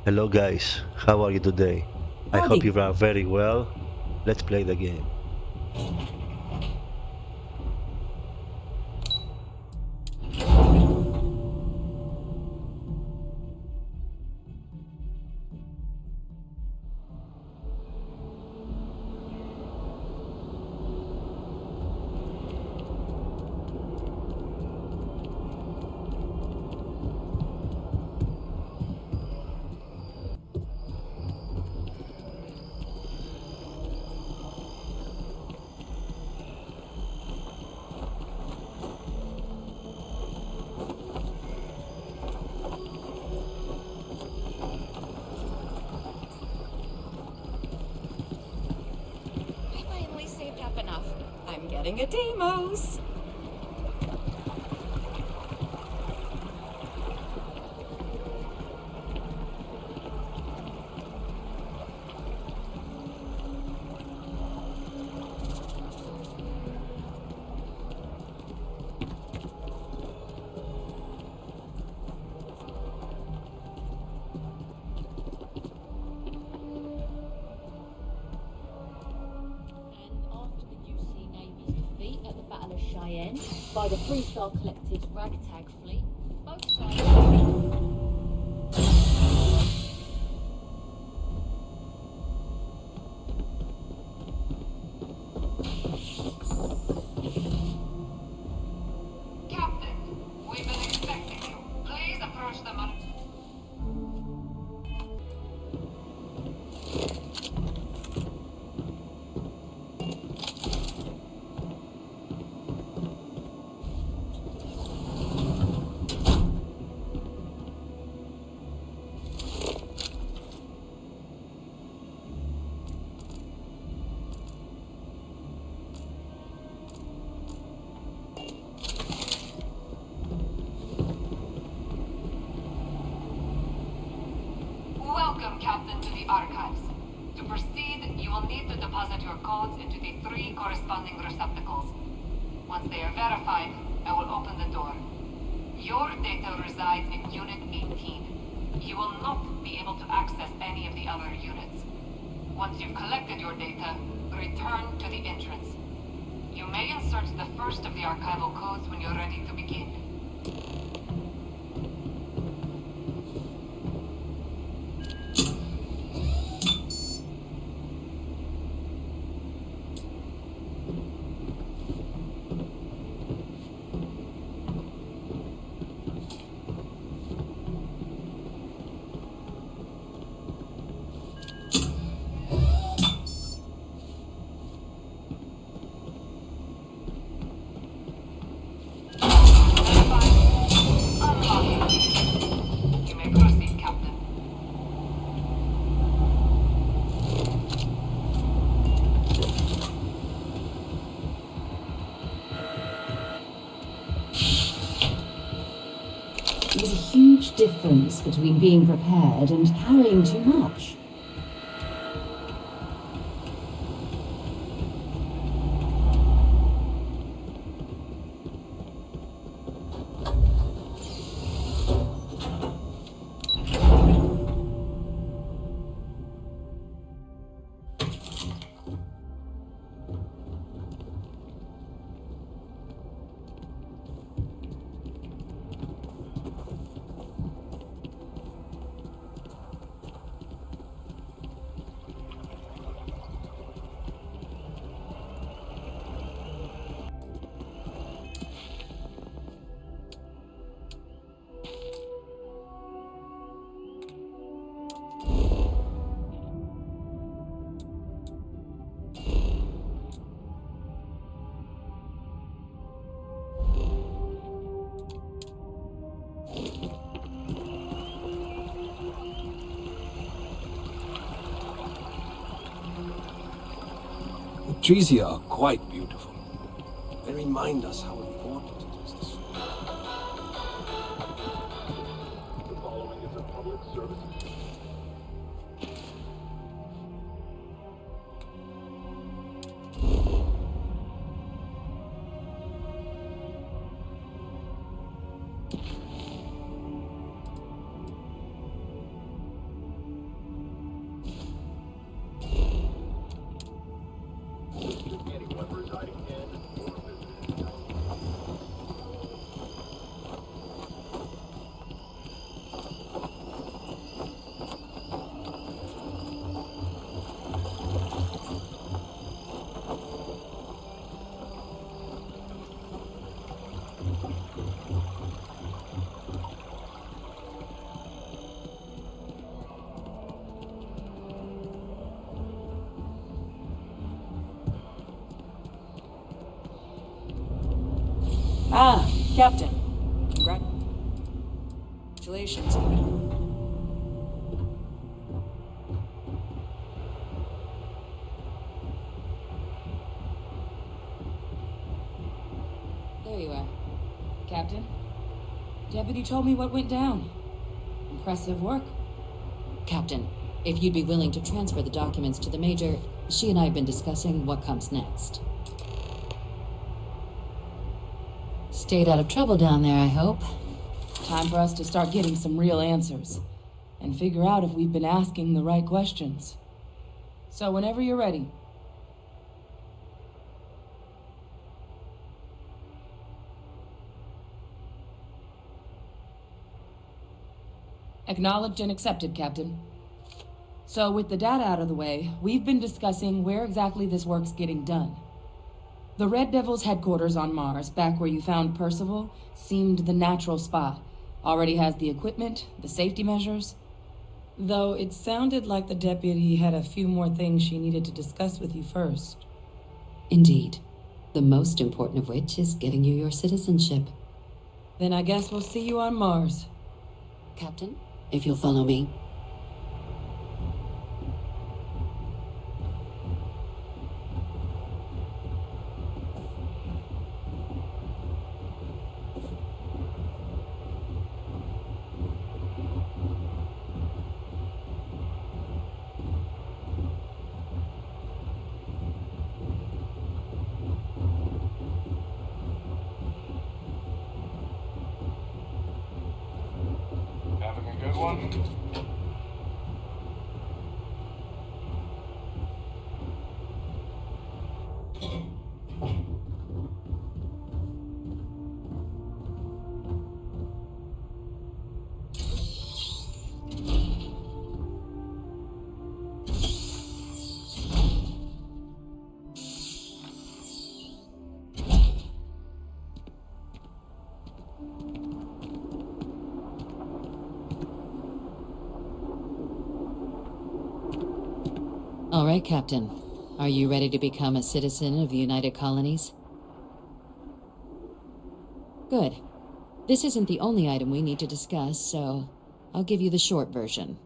Hello guys, how are you today? I hope Howdy. you are very well. Let's play the game. I finally saved up enough. I'm getting a Demos. And after the UC Navy's defeat at the Battle of Cheyenne by the Freestar Collective's ragtag fleet, both sides. Captain, we've been expecting you. Please approach the man. Welcome, Captain, to the Archives. To proceed, you will need to deposit your codes into the three corresponding receptacles. Once they are verified, I will open the door. Your data resides in Unit 18. You will not be able to access any of the other units. Once you've collected your data, return to the entrance. You may insert the first of the archival codes when you're ready to begin. Unlocking. You may proceed, Captain. There's a huge difference between being prepared and carrying too much. The trees here are quite beautiful. They remind us how important it is to slow. The following is a public service. Ah, Captain. Congratulations. There you are. Captain, Deputy told me what went down. Impressive work. Captain, if you'd be willing to transfer the documents to the Major, she and I have been discussing what comes next. Stayed out of trouble down there, I hope. Time for us to start getting some real answers and figure out if we've been asking the right questions. So whenever you're ready. Acknowledged and accepted, Captain. So with the data out of the way, we've been discussing where exactly this work's getting done. The Red Devil's headquarters on Mars, back where you found Percival, seemed the natural spot. Already has the equipment, the safety measures. Though it sounded like the deputy had a few more things she needed to discuss with you first. Indeed. The most important of which is getting you your citizenship. Then I guess we'll see you on Mars. Captain, if you'll follow me. Having a good one? All right, Captain. Are you ready to become a citizen of the United Colonies? Good. This isn't the only item we need to discuss, so I'll give you the short version.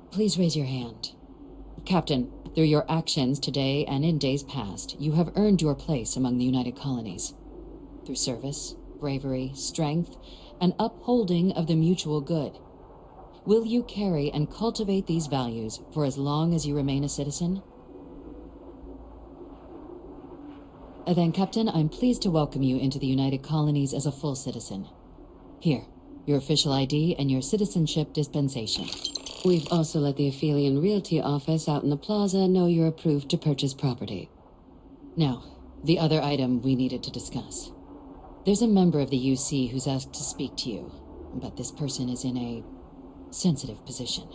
Please raise your hand. Captain, through your actions today and in days past, you have earned your place among the United Colonies. Through service, bravery, strength, and upholding of the mutual good. Will you carry and cultivate these values for as long as you remain a citizen? Then, Captain, I'm pleased to welcome you into the United Colonies as a full citizen. Here, your official ID and your citizenship dispensation. We've also let the Aphelion Realty office out in the plaza know you're approved to purchase property. Now, the other item we needed to discuss. There's a member of the UC who's asked to speak to you, but this person is in a sensitive position.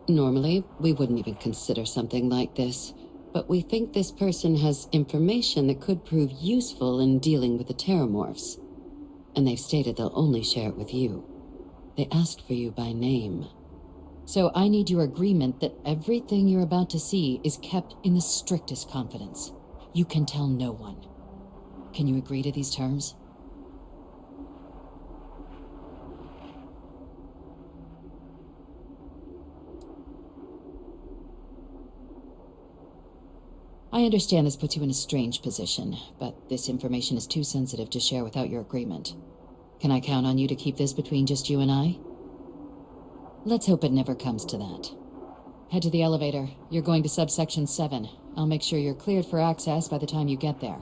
Normally, we wouldn't even consider something like this, but we think this person has information that could prove useful in dealing with the Terramorphs. And they've stated they'll only share it with you. They asked for you by name. So I need your agreement that everything you're about to see is kept in the strictest confidence. You can tell no one. Can you agree to these terms? I understand this puts you in a strange position, but this information is too sensitive to share without your agreement. Can I count on you to keep this between just you and I? Let's hope it never comes to that. Head to the elevator. You're going to subsection 7. I'll make sure you're cleared for access by the time you get there.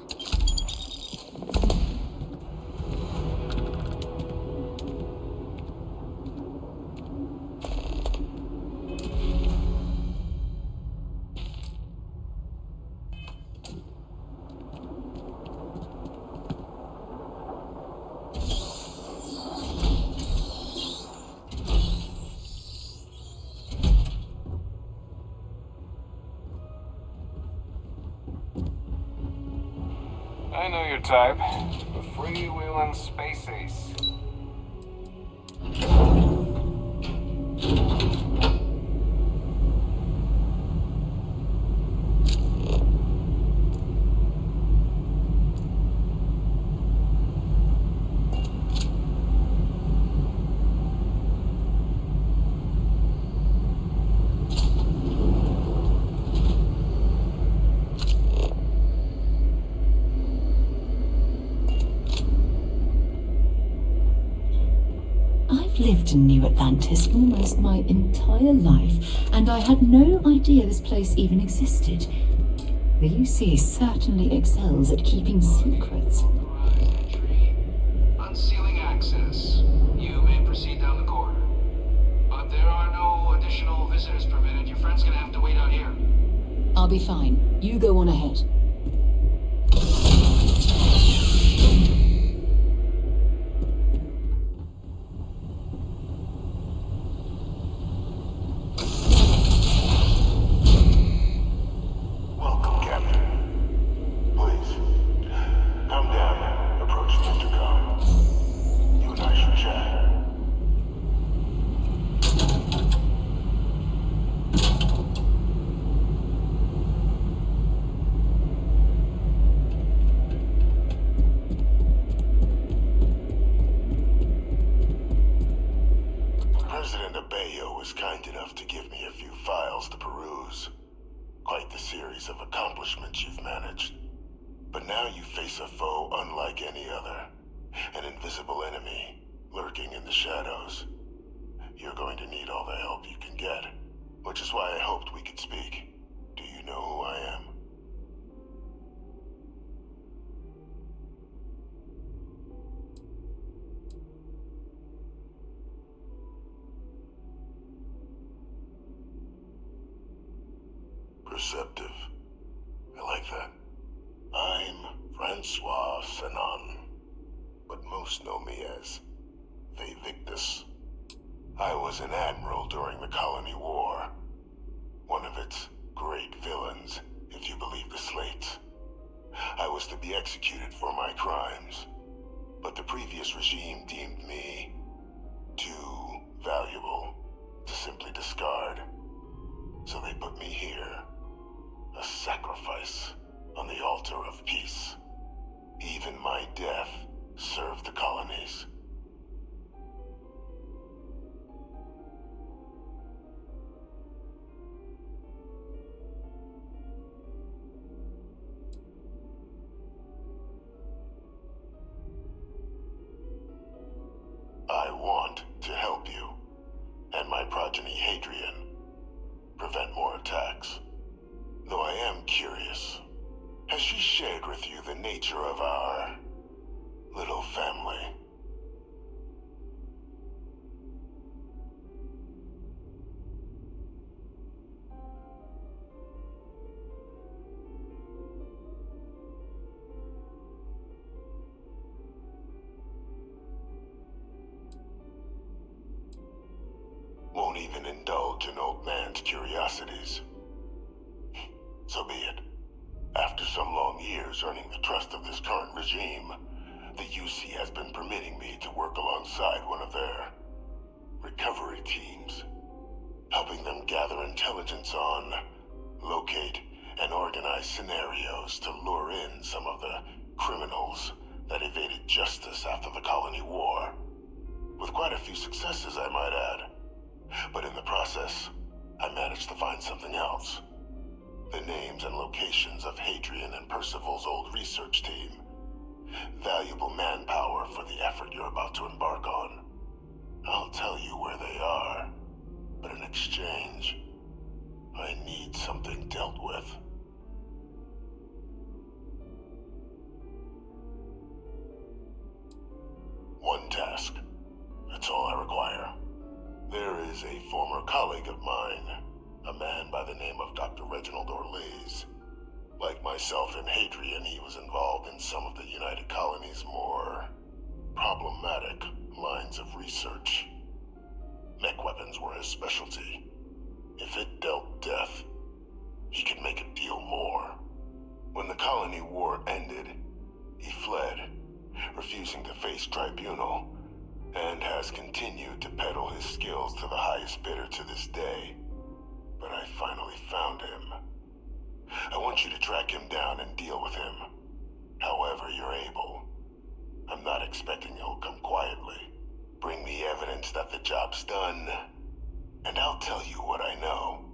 I know your type. The freewheeling space ace. lived in New Atlantis almost my entire life, and I had no idea this place even existed. The UC certainly excels at keeping secrets. Unsealing access. You may proceed down the corridor. But there are no additional visitors permitted. Your friend's gonna have to wait out here. I'll be fine. You go on ahead. Welcome, Captain. Please, come down and approach the intercom. You and I should chat. President Abeyo was kind enough to give me a few files to peruse. Quite the series of accomplishments you've managed. But now you face a foe unlike any other. An invisible enemy, lurking in the shadows. You're going to need all the help you can get. Which is why I hoped we could speak. Do you know who I am? Perceptive. I like that. I'm Francois Sanon, but most know me as Victus. I was an admiral during the Colony War. One of its great villains, if you believe the slates. I was to be executed for my crimes, but the previous regime deemed me too valuable to simply discard. So they put me here, a sacrifice on the altar of peace. Even my death served the colonies. I want to help you, and my progeny Hadrian, prevent more attacks. Though I am curious, has she shared with you the nature of our little family? Won't even indulge an old man's curiosities. So be it. After some long years earning the trust of this current regime, the UC has been permitting me to work alongside one of their recovery teams, helping them gather intelligence on, locate, and organize scenarios to lure in some of the criminals that evaded justice after the Colony War. With quite a few successes, I might add. But in the process, I managed to find something else. The names and locations of Hadrian and Percival's old research team. Valuable manpower for the effort you're about to embark on. I'll tell you where they are, but in exchange, I need something dealt with. One task. That's all I require. There is a former colleague of mine, a man by the name of Dr. Reginald Orlees. Like myself and Hadrian, he was involved in some of the United Colony's more problematic lines of research. Mech weapons were his specialty. If it dealt death, he could make a deal more. When the Colony War ended, he fled, refusing to face tribunal, and has continued to peddle his skills to the highest bidder to this day. But I finally found him. I want you to track him down and deal with him, however you're able. I'm not expecting he'll come quietly. Bring me evidence that the job's done, and I'll tell you what I know.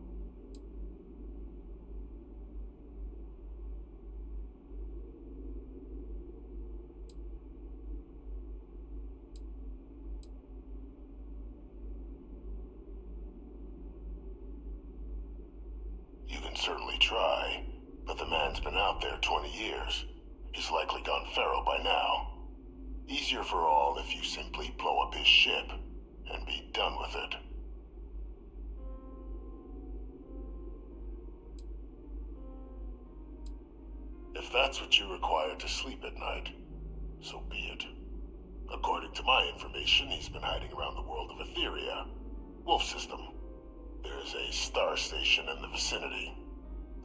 can certainly try, but the man's been out there 20 years. He's likely gone feral by now. Easier for all if you simply blow up his ship and be done with it. If that's what you require to sleep at night, so be it. According to my information, he's been hiding around the world of Etheria, Wolf System. There's a star station in the vicinity,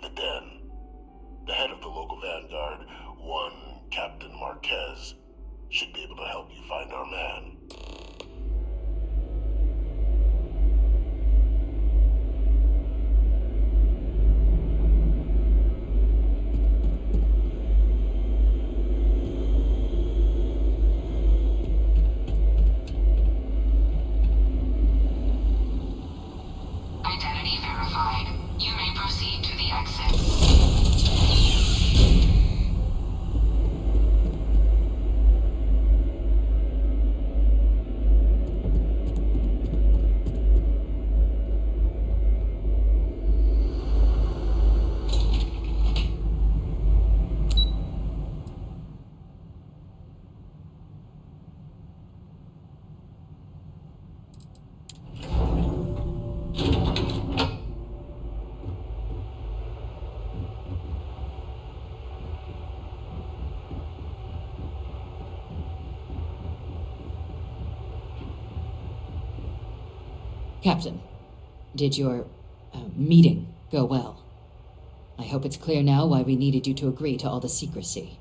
the Den. The head of the local vanguard, one Captain Marquez, should be able to help you find our man. Identity verified. You may proceed to the exit. Captain, did your meeting go well? I hope it's clear now why we needed you to agree to all the secrecy.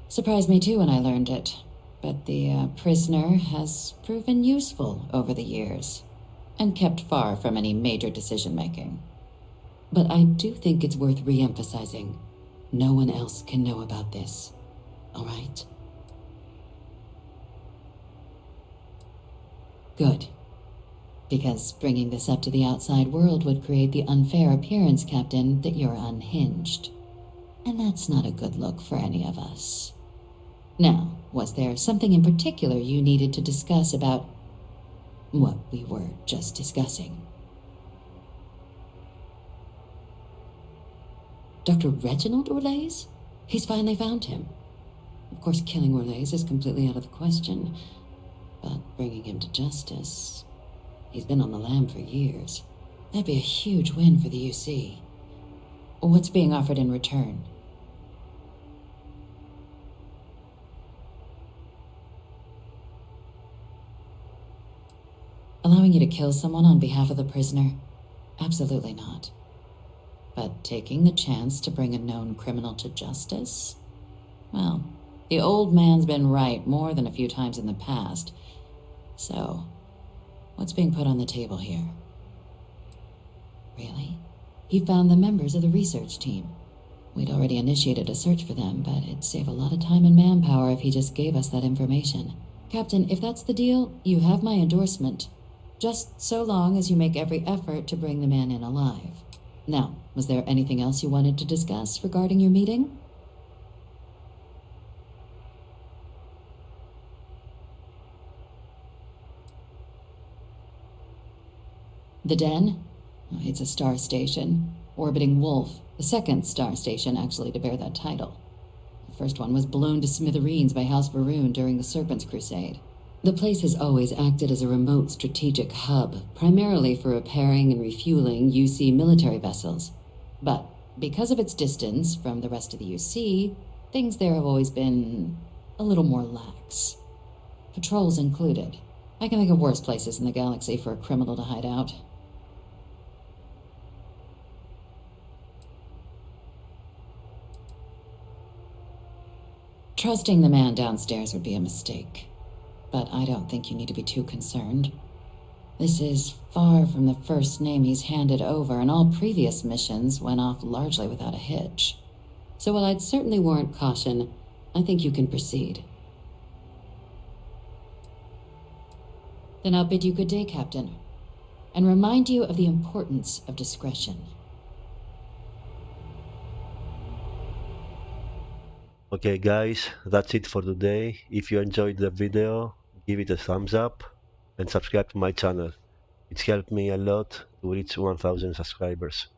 Surprised me too when I learned it, but the prisoner has proven useful over the years, and kept far from any major decision-making. But I do think it's worth re-emphasizing. No one else can know about this, all right? Good. Because bringing this up to the outside world would create the unfair appearance, Captain, that you're unhinged. And that's not a good look for any of us. Now, was there something in particular you needed to discuss about what we were just discussing? Dr. Reginald Orlaise? He's finally found him. Of course, killing Orlaise is completely out of the question, but bringing him to justice... He's been on the lam for years. That'd be a huge win for the UC. What's being offered in return? Allowing you to kill someone on behalf of the prisoner? Absolutely not. But taking the chance to bring a known criminal to justice? Well, the old man's been right more than a few times in the past. So, what's being put on the table here? Really? He found the members of the research team. We'd already initiated a search for them, but it'd save a lot of time and manpower if he just gave us that information. Captain, if that's the deal, you have my endorsement. Just so long as you make every effort to bring the man in alive. Now, was there anything else you wanted to discuss regarding your meeting? The Den? It's a star station. Orbiting Wolf, the second star station actually to bear that title. The first one was blown to smithereens by House Varun during the Serpent's Crusade. The place has always acted as a remote strategic hub, primarily for repairing and refueling UC military vessels. But because of its distance from the rest of the UC, things there have always been a little more lax. Patrols included. I can think of worse places in the galaxy for a criminal to hide out. Trusting the man downstairs would be a mistake. But I don't think you need to be too concerned. This is far from the first name he's handed over, and all previous missions went off largely without a hitch. So while I'd certainly warrant caution, I think you can proceed. Then I'll bid you good day, Captain, and remind you of the importance of discretion. Okay guys, that's it for today. If you enjoyed the video, give it a thumbs up and subscribe to my channel. It's helped me a lot to reach 1000 subscribers.